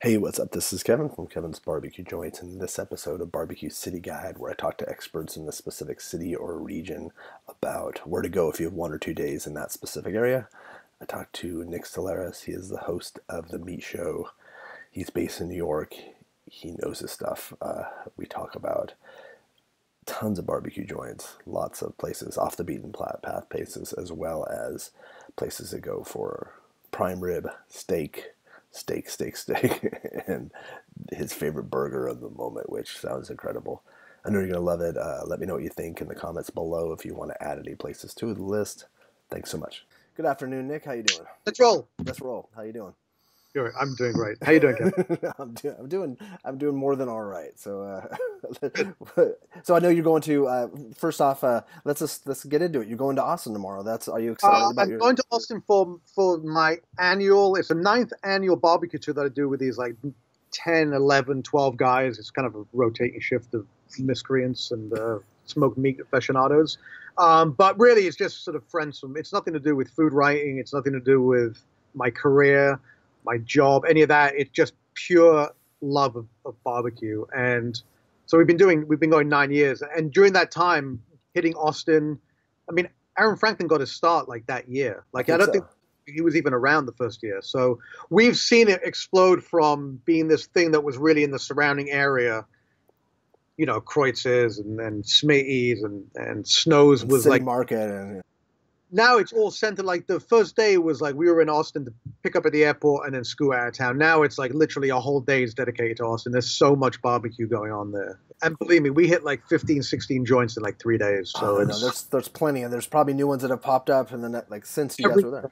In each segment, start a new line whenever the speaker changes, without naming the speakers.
Hey, what's up? This is Kevin from Kevin's BBQ Joints, and in this episode of Barbecue City Guide, where I talk to experts in a specific city or region about where to go if you have 1 or 2 days in that specific area. I talked to Nick Stolaris. He is the host of The Meat Show. He's based in New York. He knows his stuff. We talk about tons of barbecue joints, lots of places, off the beaten path places, as well as places that go for prime rib, steak, and his favorite burger of the moment, which sounds incredible. I know you're going to love it. Let me know what you think in the comments below if you want to add any places to the list. Thanks so much. Good afternoon, Nick. How you doing?
Let's roll.
Let's roll. How you doing?
I'm doing great. How you doing, Kevin?
I'm doing more than all right. So, so I know you're going to. First off, let's get into it. You're going to Austin tomorrow. Are you excited about
I'm going to Austin for my annual. It's the 9th annual barbecue tour that I do with these like 10, 11, 12 guys. It's kind of a rotating shift of miscreants and smoked meat aficionados. But really, it's just sort of friends. It's nothing to do with food writing. It's nothing to do with my career, my job, any of that. It's just pure love of barbecue. And so we've been going 9 years. And during that time, hitting Austin, I mean, Aaron Franklin got his start like that year. Like, I don't think he was even around the first year. So we've seen it explode from being this thing that was really in the surrounding area, you know, Kreutz's and Smitty's and Snow's was
City
like
Market. And
now it's all centered. Like the first day was like we were in Austin to pick up at the airport and then scoot out of town. Now it's like literally a whole day is dedicated to Austin. There's so much barbecue going on there. And believe me, we hit like 15, 16 joints in like 3 days. So
there's plenty, and there's probably new ones that have popped up and then like since you guys were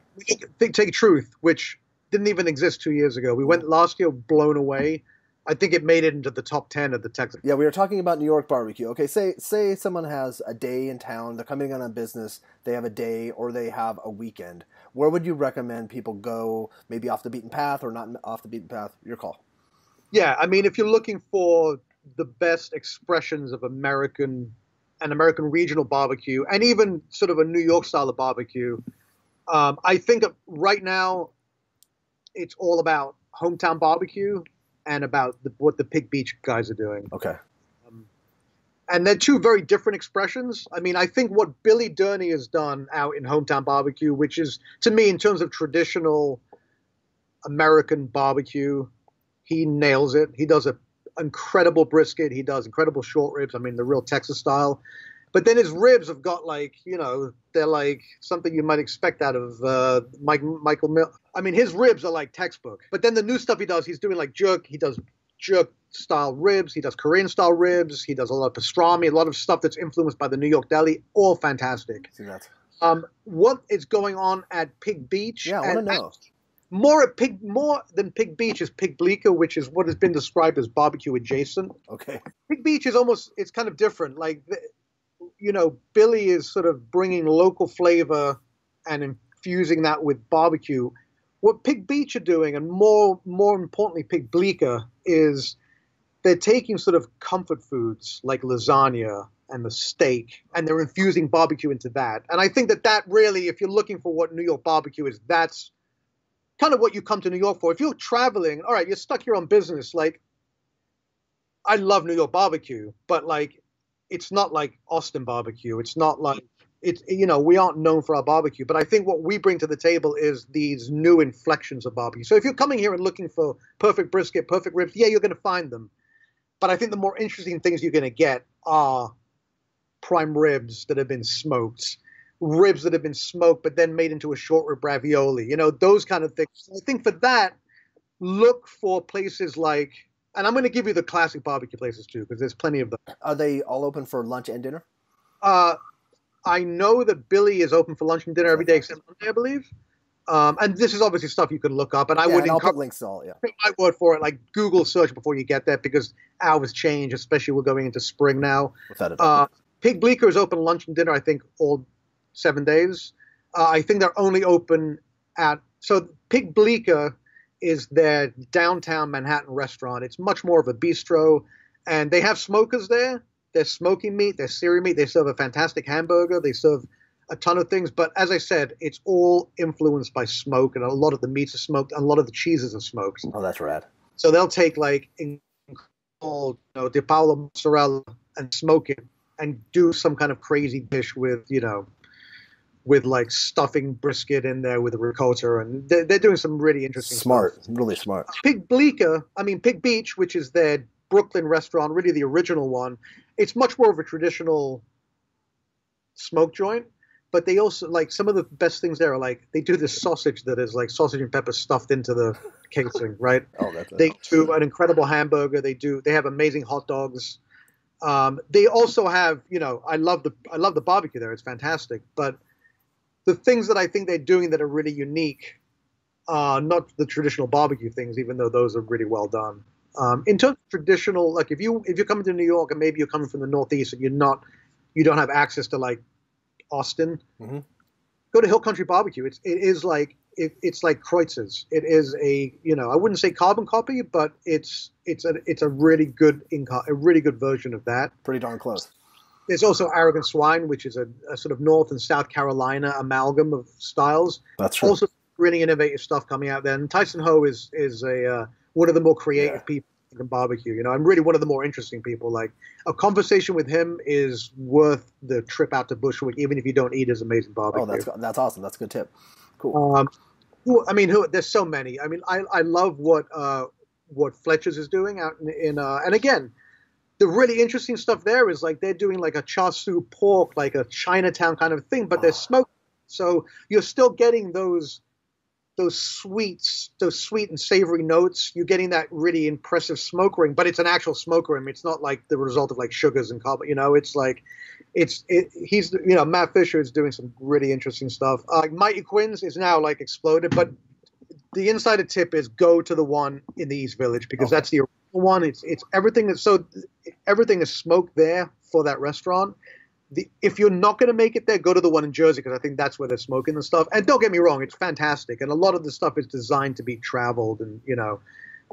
there.
Take Truth, which didn't even exist 2 years ago. We went last year, blown away. I think it made it into the top 10 of the Texas.
Yeah, we were talking about New York barbecue. Okay, say someone has a day in town, they're coming on a business, they have a day or they have a weekend. Where would you recommend people go, maybe off the beaten path or not off the beaten path? Your call.
Yeah, I mean, if you're looking for the best expressions of American regional barbecue, and even sort of a New York style of barbecue, I think right now it's all about hometown barbecue and about what the Pig Beach guys are doing.
Okay.
And they're two very different expressions. I mean, I think what Billy Durney has done out in hometown barbecue, which is, to me, in terms of traditional American barbecue, he nails it. He does an incredible brisket. He does incredible short ribs. I mean, the real Texas style. But then his ribs have got like, you know, they're like something you might expect out of Michael Mill. I mean, his ribs are like textbook. But then the new stuff he does, he's doing like jerk. He does jerk style ribs. He does Korean style ribs. He does a lot of pastrami, a lot of stuff that's influenced by the New York Deli. All fantastic.
See that.
What is going on at Pig Beach?
Yeah, I want to know.
More than Pig Beach is Pig Bleecker, which is what has been described as barbecue adjacent.
Okay.
Pig Beach is it's kind of different. Like, you know, Billy is sort of bringing local flavor and infusing that with barbecue. What Pig Beach are doing, and more importantly, Pig Bleecker, is they're taking sort of comfort foods like lasagna and the steak, and they're infusing barbecue into that. And I think that really, if you're looking for what New York barbecue is, that's kind of what you come to New York for. If you're traveling, all right, you're stuck here on business. Like, I love New York barbecue, but like, it's not like Austin barbecue. It's not like you know, we aren't known for our barbecue, but I think what we bring to the table is these new inflections of barbecue. So if you're coming here and looking for perfect brisket, perfect ribs, yeah, you're going to find them. But I think the more interesting things you're going to get are prime ribs that have been smoked, ribs that have been smoked, but then made into a short rib ravioli, you know, those kind of things. So I think for that, look for places like, and I'm going to give you the classic barbecue places too, because there's plenty of them.
Are they all open for lunch and dinner?
I know that Billy is open for lunch and dinner every day except Monday, I believe. And this is obviously stuff you can look up. And I would
encourage links all. Yeah,
take my word for it. Like Google search before you get there, because hours change, especially we're going into spring now.
Without a doubt.
Pig Bleecker is open lunch and dinner, I think, all 7 days. I think they're only open so Pig Bleecker is their downtown Manhattan restaurant. It's much more of a bistro, and they have smokers there. They're smoking meat. They're searing meat. They serve a fantastic hamburger. They serve a ton of things. But as I said, it's all influenced by smoke, and a lot of the meats are smoked, and a lot of the cheeses are smoked.
Oh, that's rad.
So they'll take like Di Paolo mozzarella and smoke it and do some kind of crazy dish with, with like stuffing brisket in there with ricotta, and they're doing some really interesting
Smart,
stuff.
really smart.
Pig Beach, which is their Brooklyn restaurant, really the original one. It's much more of a traditional smoke joint, but they also like some of the best things there are like they do this sausage that is like sausage and pepper stuffed into the casing, right?
Oh,
they do an incredible hamburger. They have amazing hot dogs. They also have, I love the barbecue there. It's fantastic. But the things that I think they're doing that are really unique, not the traditional barbecue things, even though those are really well done. In terms of traditional, like if you're coming to New York and maybe you're coming from the Northeast and you don't have access to like Austin, go to Hill Country Barbecue. It's like Kreutz's. It is I wouldn't say carbon copy, but it's a really good version of that.
Pretty darn close.
There's also Arrogant Swine, which is a sort of North and South Carolina amalgam of styles.
That's true.
Also really innovative stuff coming out there. And Tyson Ho is one of the more creative people in barbecue, and really one of the more interesting people. Like a conversation with him is worth the trip out to Bushwick, even if you don't eat his amazing barbecue.
Oh, that's awesome. That's a good tip. Cool.
There's so many. I mean, I love what Fletcher's is doing out and again, the really interesting stuff there is like they're doing like a char siu pork, like a Chinatown kind of thing, but they're smoked. So you're still getting those sweet and savory notes. You're getting that really impressive smoke ring, but it's an actual smoke ring. It's not like the result of like sugars and carbon. It's like he's Matt Fisher is doing some really interesting stuff. Mighty Quinn's is now like exploded, but the insider tip is go to the one in the East Village because that's the original one. It's everything is smoked there for that restaurant. If you're not going to make it there, go to the one in Jersey because I think that's where they're smoking the stuff. And don't get me wrong, it's fantastic. And a lot of the stuff is designed to be traveled and,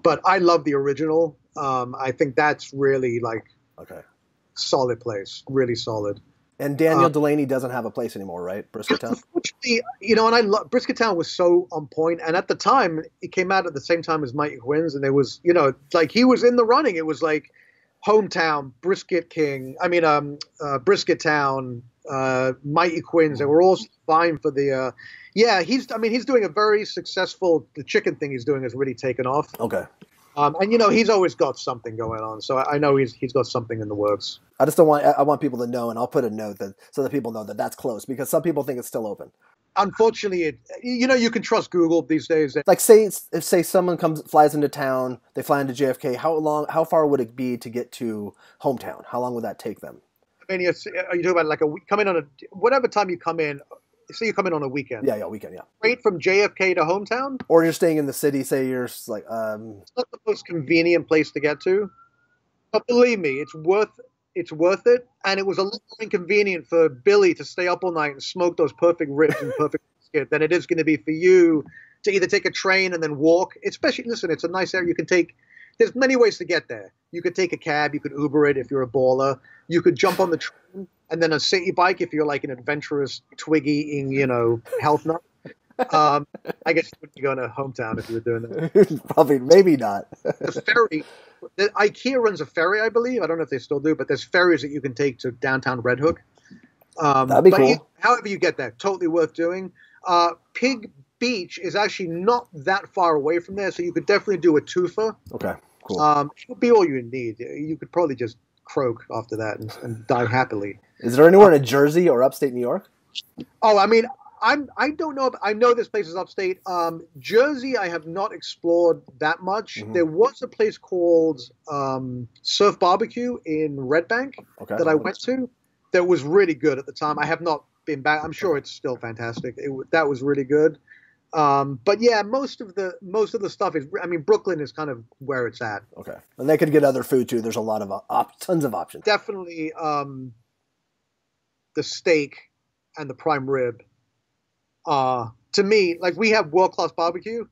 but I love the original. I think that's really like solid place, really solid.
And Daniel Delaney doesn't have a place anymore, right? Brisketown?
And I love Brisketown was so on point. And at the time, it came out at the same time as Mighty Quinn's. And there was, like he was in the running. It was like Hometown, Brisket King. Brisketown, Mighty Quinn's. They were all vying for the. He's doing a very successful. The chicken thing he's doing has really taken off.
Okay.
And he's always got something going on, so I know he's got something in the works.
I just don't want. I want people to know, and I'll put a note so that people know that that's close because some people think it's still open.
Unfortunately, you can trust Google these days.
Like say someone flies into town, they fly into JFK. How far would it be to get to Hometown? How long would that take them?
I mean, are you talking about like a week? Come in on whatever time you come in. Say you come in on a weekend.
Yeah, weekend, yeah.
Straight from JFK to Hometown?
Or you're staying in the city, say you're like...
It's not the most convenient place to get to. But believe me, it's worth it. And it was a little inconvenient for Billy to stay up all night and smoke those perfect ribs and perfect brisket than it is going to be for you to either take a train and then walk. Especially, listen, it's a nice area. There's many ways to get there. You could take a cab. You could Uber it if you're a baller. You could jump on the train and then a city bike if you're like an adventurous, twig-eating, health nut. I guess you wouldn't be going to Hometown if you were doing that.
Probably, maybe not.
The ferry, IKEA runs a ferry, I believe. I don't know if they still do, but there's ferries that you can take to downtown Red Hook.
That'd be cool.
However you get there, totally worth doing. Pig Beach is actually not that far away from there, so you could definitely do a twofer.
Okay, cool.
It would be all you need. You could probably just croak after that and die happily.
Is there anywhere in Jersey or upstate New York?
Oh, I mean, I don't know. I know this place is upstate. Jersey, I have not explored that much. Mm-hmm. There was a place called Surf Barbecue in Red Bank that I went to. That was really good at the time. I have not been back. I'm sure it's still fantastic. That was really good. But yeah, most of the stuff is. I mean, Brooklyn is kind of where it's at.
Okay, and they could get other food too. There's a lot of tons of options.
Definitely, the steak and the prime rib. To me, like we have world class barbecue,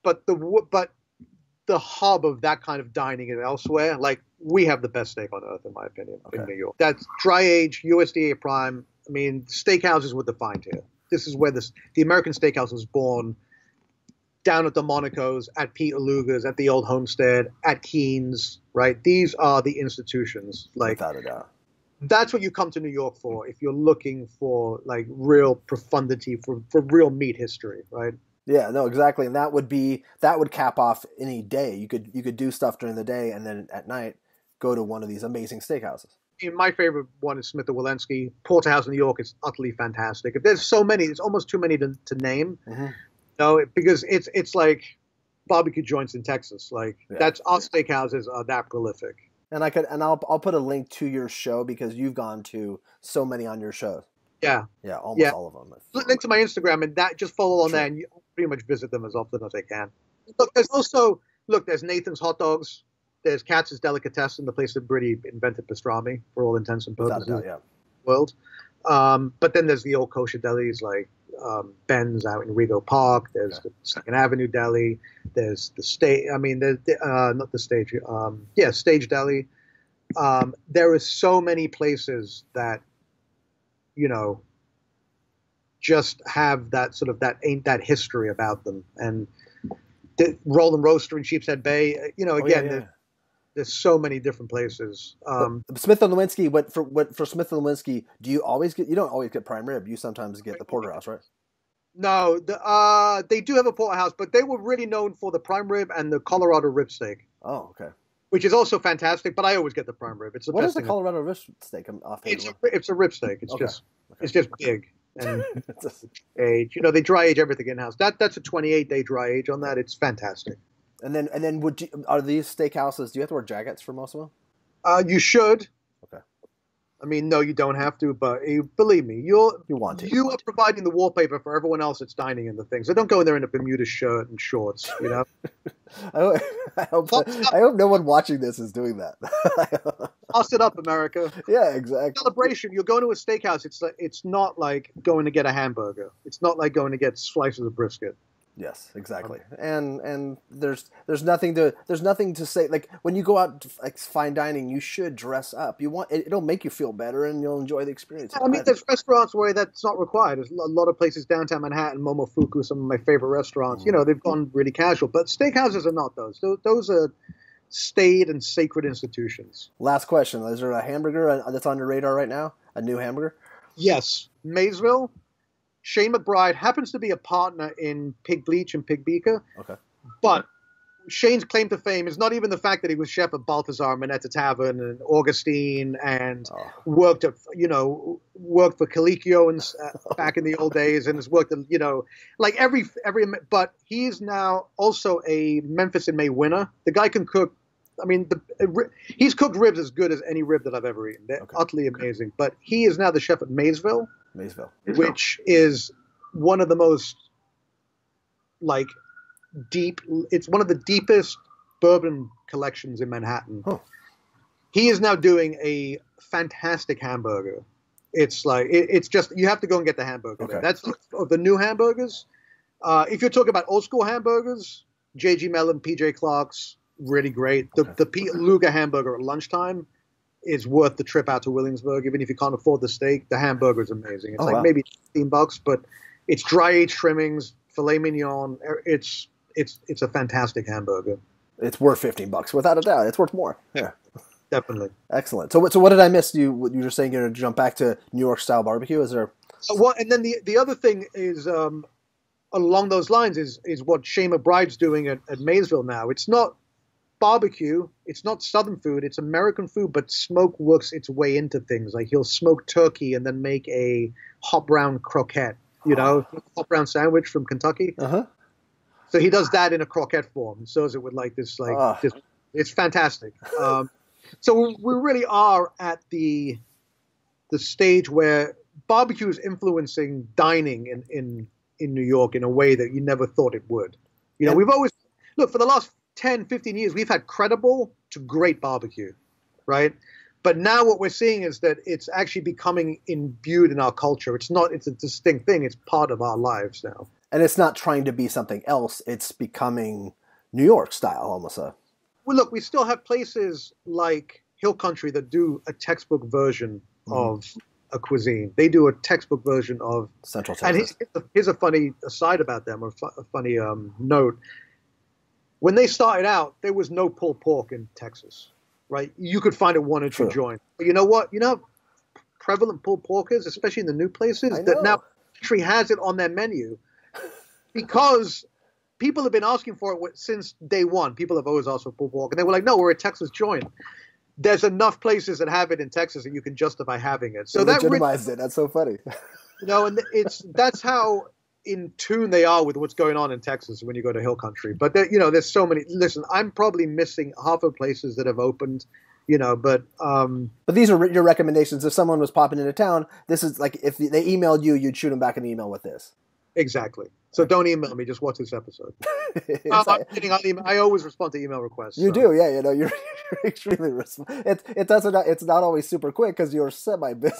but the hub of that kind of dining is elsewhere. Like we have the best steak on earth, in my opinion, in New York. That's dry age, USDA prime. I mean, steakhouses were defined here. This is where the American steakhouse was born down at the Monaco's, at Peter Luger's, at the Old Homestead, at Keen's, right? These are the institutions. Like,
Without a doubt.
that's what you come to New York for if you're looking for like real profundity, for real meat history, right?
Yeah, no, exactly. And that would cap off any day. You could do stuff during the day and then at night go to one of these amazing steakhouses.
My favorite one is Smith & Wollensky. Porterhouse in New York is utterly fantastic. There's so many, it's almost too many to name.
Mm-hmm.
Because it's like BBQ Joints in Texas. Like that's our steakhouses are that prolific.
And I'll put a link to your show because you've gone to so many on your show.
Yeah.
Yeah, almost all of them.
Link to my Instagram and that just follow on there and you pretty much visit them as often as I can. There's Nathan's Hot Dogs. There's Katz's Delicatessen, the place that really invented pastrami for all intents and purposes.
Without a doubt,
world. But then there's the old kosher delis like Ben's out in Rego Park. There's the Second Avenue Deli. There's the stage. I mean, not the stage. Stage Deli. There are so many places that, just have that sort of that history about them. And the Roll and Roaster in Sheepshead Bay. There's so many different places.
Smith & Wollensky, for Smith & Wollensky, you don't always get prime rib. You sometimes get the porterhouse, right?
No, they do have a porterhouse, but they were really known for the prime rib and the Colorado rib steak.
Oh, okay.
Which is also fantastic, but I always get the prime rib. It's the
what
best
is the
thing.
Colorado rib steak?
It's a rib steak. It's it's just big and age. They dry age everything in house. That's a 28-day dry age on that. It's fantastic.
And then are these steakhouses? Do you have to wear jackets for most of
them? You should.
Okay.
I mean, no, you don't have to, but believe me, you
want to.
You are providing the wallpaper for everyone else that's dining in the thing. So don't go in there in a Bermuda shirt and shorts.
I hope no one watching this is doing that.
Toss it up, America.
Yeah, exactly.
Celebration. You're going to a steakhouse. It's not like going to get a hamburger. It's not like going to get slices of brisket.
Yes, exactly. And there's nothing to say. Like when you go out to fine dining, you should dress up. It'll make you feel better and you'll enjoy the experience.
I mean, there's restaurants where that's not required. There's a lot of places downtown Manhattan, Momofuku, some of my favorite restaurants. They've gone really casual, but steakhouses are not those. Those are staid and sacred institutions.
Last question: is there a hamburger that's on your radar right now? A new hamburger?
Yes, Maysville. Shane McBride happens to be a partner in Pig Bleach and Pig Beaker. Okay. But Shane's claim to fame is not even the fact that he was chef at Balthazar Minetta Tavern and Augustine and worked for Colicchio and back in the old days and has worked at, like every, but he's now also a Memphis in May winner. The guy can cook. I mean, he's cooked ribs as good as any rib that I've ever eaten. They're utterly amazing. But he is now the chef at Maysville, which is one of the most deep. It's one of the deepest bourbon collections in Manhattan. Huh. He is now doing a fantastic hamburger. It's just you have to go and get the hamburger. Okay. That's of the new hamburgers. If you're talking about old school hamburgers, J.G. Mellon, P.J. Clark's. Really great. The Pete Luger hamburger at lunchtime is worth the trip out to Williamsburg. Even if you can't afford the steak, the hamburger is amazing. It's maybe $15, but it's dry aged trimmings, filet mignon. It's a fantastic hamburger.
It's worth $15 without a doubt. It's worth more. Yeah,
definitely.
Excellent. So what did I miss? You were saying you're going to jump back to New York style barbecue. Is there?
And then the other thing is along those lines is what Shane McBride's doing at Maysville now. It's not barbecue, it's not Southern food, it's American food, but smoke works its way into things. Like he'll smoke turkey and then make a hot brown croquette, hot brown sandwich from Kentucky. Uh-huh. So he does that in a croquette form and serves it with it's fantastic. So we really are at the stage where barbecue is influencing dining in New York in a way that you never thought it would. We've always, for the last 10, 15 years, we've had credible to great barbecue, right? But now what we're seeing is that it's actually becoming imbued in our culture. It's a distinct thing. It's part of our lives now.
And it's not trying to be something else. It's becoming New York style almost.
Well, look, we still have places like Hill Country that do a textbook version of a cuisine. They do a textbook version of
Central
And
Texas.
here's a funny aside about them, or a funny note. When they started out, there was no pulled pork in Texas, right? You could find it one or two
True.
joints. But you know what? You know how prevalent pulled pork is, especially in the new places,
I
that now
know.
the country has it on their menu because people have been asking for it since day one. People have always asked for pulled pork, and they were like, "No, we're a Texas joint." There's enough places that have it in Texas that you can justify having it. So
They
that really,
legitimized it. That's so funny.
and that's how in tune they are with what's going on in Texas when you go to Hill Country. But there's so many. Listen, I'm probably missing half of places that have opened, but
But these are your recommendations. If someone was popping into town, this is like if they emailed you, you'd shoot them back an email with this.
exactly. So don't email me. Just watch this episode. I'm kidding. I always respond to email requests.
You do, yeah. You're extremely it doesn't. It's not always super quick because you're semi busy.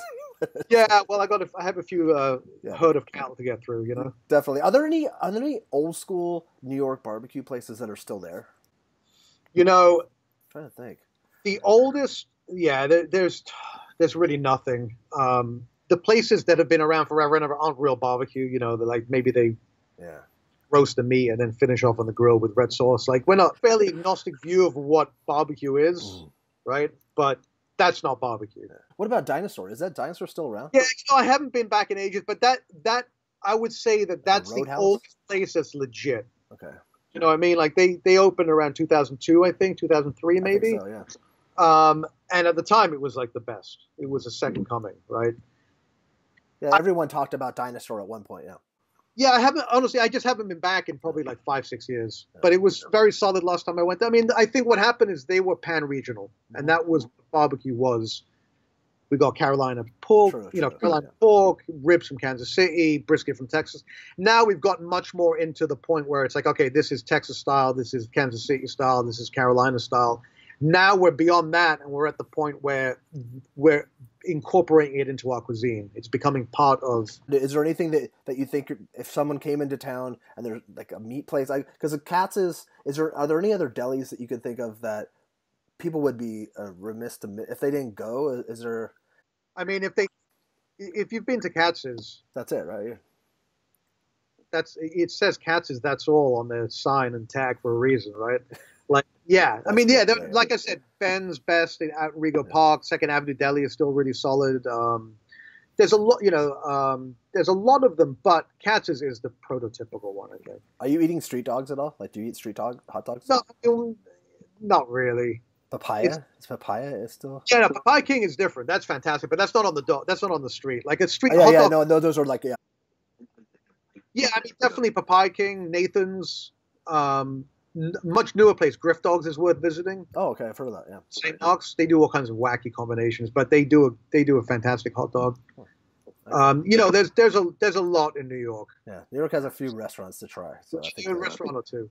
Yeah, well, I have a few herd of cattle to get through.
Definitely. Are there any old school New York barbecue places that are still there?
I'm
trying to think.
The oldest, yeah. There's really nothing. The places that have been around forever and ever aren't real barbecue. They're like maybe they roast the meat and then finish off on the grill with red sauce. Like we're not fairly agnostic view of what barbecue is, right? But that's not barbecue.
What about Dinosaur? Is that Dinosaur still around?
Yeah, I haven't been back in ages, but that I would say that's the oldest place that's legit.
Okay.
You know what I mean? Like they opened around 2002, I think, 2003 maybe.
I think so, yeah.
And at the time it was like the best. It was a second coming, right?
Yeah, everyone talked about Dinosaur at one point, yeah.
Yeah, I just haven't been back in probably like 5-6 years. But it was very solid last time I went there. I mean, I think what happened is they were pan-regional, and that was what barbecue was. We got Carolina pork, Carolina pork, ribs from Kansas City, brisket from Texas. Now we've gotten much more into the point where it's like, okay, this is Texas style, this is Kansas City style, this is Carolina style. Now we're beyond that, and we're at the point where we're incorporating it into our cuisine. It's becoming part of.
Is there anything that you think if someone came into town and there's like a meat place, because the Katz's, are there any other delis that you could think of that people would be remiss to if they didn't go? Is there?
I mean, if you've been to Katz's,
that's it, right?
It says Katz's. That's all on the sign and tag for a reason, right? Like, yeah, I mean, yeah, like I said, Ben's best in Rego Park. Second Avenue Deli is still really solid. There's a lot, there's a lot of them, but Katz's is the prototypical one, I think.
Are you eating street dogs at all? Like, do you eat hot dogs?
No, not really.
Papaya? Papaya is still.
Yeah, no, Papaya King is different. That's fantastic, but that's not on the dog. That's not on the street. Like a street.
Oh, yeah, no, those are like
Yeah, I mean, definitely Papaya King, Nathan's. Much newer place, Griff Dogs, is worth visiting.
Oh, okay, I've heard of that. Yeah,
St. Mark's, they do all kinds of wacky combinations, but they do a fantastic hot dog. There's a lot in New York.
Yeah, New York has a few restaurants to try. So I think
a restaurant or two.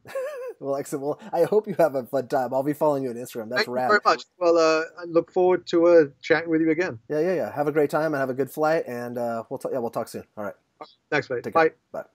Well, excellent. Well, I hope you have a fun time. I'll be following you on Instagram. That's rad.
Thank you very much. Well, I look forward to chatting with you again.
Yeah. Have a great time and have a good flight, and we'll talk soon. All right.
Thanks, mate.
Take
Bye.
Care. Bye.